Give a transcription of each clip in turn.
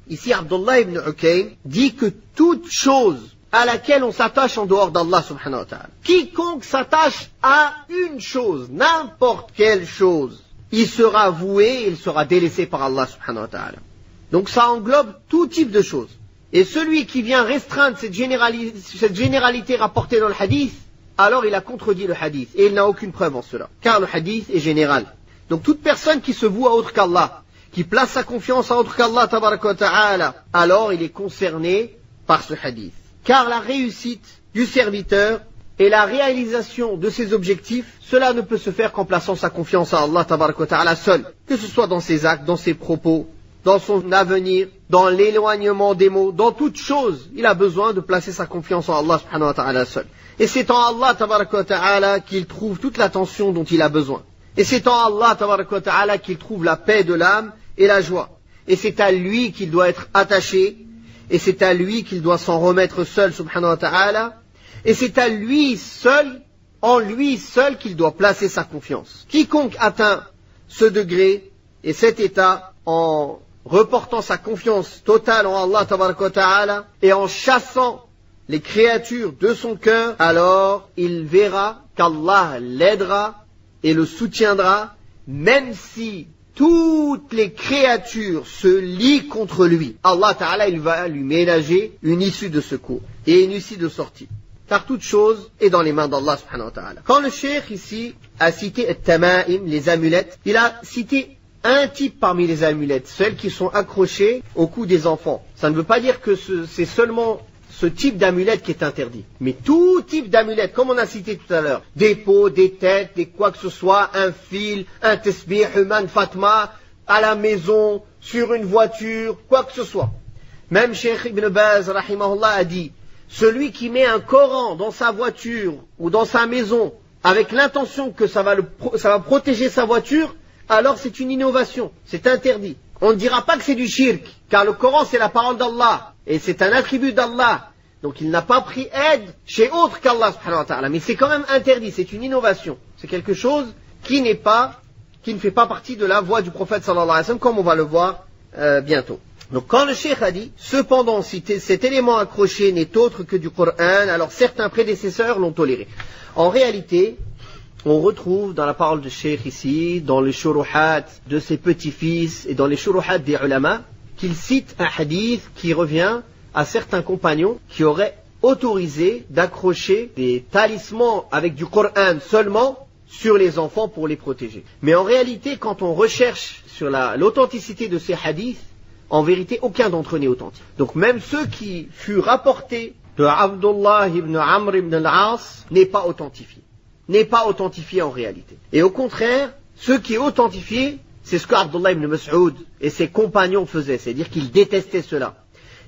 ici Abdullah ibn Ukaym, dit que toute chose à laquelle on s'attache en dehors d'Allah subhanahu wa ta'ala, quiconque s'attache à une chose, n'importe quelle chose, il sera voué, il sera délaissé par Allah subhanahu wa ta'ala. Donc ça englobe tout type de choses. Et celui qui vient restreindre cette généralité rapportée dans le hadith, alors il a contredit le hadith. Et il n'a aucune preuve en cela. Car le hadith est général. Donc toute personne qui se voue à autre qu'Allah, qui place sa confiance à autre qu'Allah tabaraka wa ta'ala, alors il est concerné par ce hadith. Car la réussite du serviteur et la réalisation de ses objectifs, cela ne peut se faire qu'en plaçant sa confiance à Allah tabaraka wa ta'ala seul. Que ce soit dans ses actes, dans ses propos, dans son avenir, dans l'éloignement des mots, dans toute chose, il a besoin de placer sa confiance en Allah subhanahu wa ta'ala seul. Et c'est en Allah tabaraka wa ta'ala qu'il trouve toute l'attention dont il a besoin. Et c'est en Allah tabaraka wa ta'ala qu'il trouve la paix de l'âme et la joie. Et c'est à lui qu'il doit être attaché, et c'est à lui qu'il doit s'en remettre seul subhanahu wa ta'ala, et c'est à lui seul, en lui seul qu'il doit placer sa confiance. Quiconque atteint ce degré et cet état en reportant sa confiance totale en Allah tabaraka wa ta'ala et en chassant les créatures de son cœur, alors il verra qu'Allah l'aidera et le soutiendra, même si toutes les créatures se lient contre lui. Allah ta'ala, il va lui ménager une issue de secours et une issue de sortie. Car toute chose est dans les mains d'Allah subhanahu wa ta'ala. Quand le cheikh ici a cité at-tama'im, les amulettes, il a cité un type parmi les amulettes, celles qui sont accrochées au cou des enfants. Ça ne veut pas dire que c'est seulement ce type d'amulette qui est interdit. Mais tout type d'amulette, comme on a cité tout à l'heure, des peaux, des têtes, des quoi que ce soit, un fil, un tesbih, human fatma, à la maison, sur une voiture, quoi que ce soit. Même Cheikh Ibn Baz, rahimahullah, a dit, celui qui met un Coran dans sa voiture ou dans sa maison, avec l'intention que ça va protéger sa voiture, alors c'est une innovation, c'est interdit. On ne dira pas que c'est du shirk, car le Coran c'est la parole d'Allah, et c'est un attribut d'Allah. Donc il n'a pas pris aide chez autre qu'Allah subhanahu wa ta'ala. Mais c'est quand même interdit, c'est une innovation. C'est quelque chose qui ne fait pas partie de la voie du prophète sallallahu alayhi wa sallam, comme on va le voir bientôt. Donc quand le cheikh a dit, cependant si cet élément accroché n'est autre que du Coran, alors certains prédécesseurs l'ont toléré. En réalité, on retrouve dans la parole de cheikh ici, dans les shuruhat de ses petits-fils et dans les shuruhat des ulama, qu'il cite un hadith qui revient à certains compagnons qui auraient autorisé d'accrocher des talismans avec du Coran seulement sur les enfants pour les protéger. Mais en réalité, quand on recherche sur l'authenticité de ces hadiths, en vérité, aucun d'entre eux n'est authentique. Donc même ceux qui furent rapportés de Abdullah ibn Amr ibn al-As n'est pas authentifié. N'est pas authentifié en réalité. Et au contraire, ce qui est authentifié, c'est ce que Abdullah ibn Mas'ud et ses compagnons faisaient, c'est-à-dire qu'ils détestaient cela.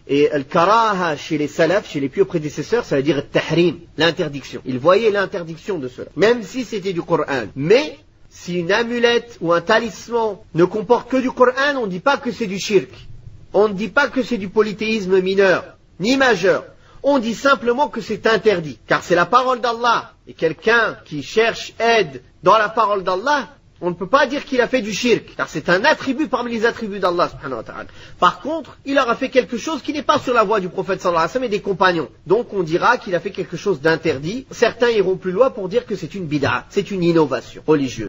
Et al-karaha chez les salafs, chez les pieux prédécesseurs, ça veut dire al-tahrim, l'interdiction. Ils voyaient l'interdiction de cela, même si c'était du Coran. Mais si une amulette ou un talisman ne comporte que du Coran, on ne dit pas que c'est du shirk. On ne dit pas que c'est du polythéisme mineur, ni majeur. On dit simplement que c'est interdit, car c'est la parole d'Allah. Et quelqu'un qui cherche aide dans la parole d'Allah, on ne peut pas dire qu'il a fait du shirk, car c'est un attribut parmi les attributs d'Allah subhanahu wa ta'ala. Par contre, il aura fait quelque chose qui n'est pas sur la voie du prophète sallallahu alayhi wa sallam et des compagnons. Donc on dira qu'il a fait quelque chose d'interdit. Certains iront plus loin pour dire que c'est une bid'a, c'est une innovation religieuse.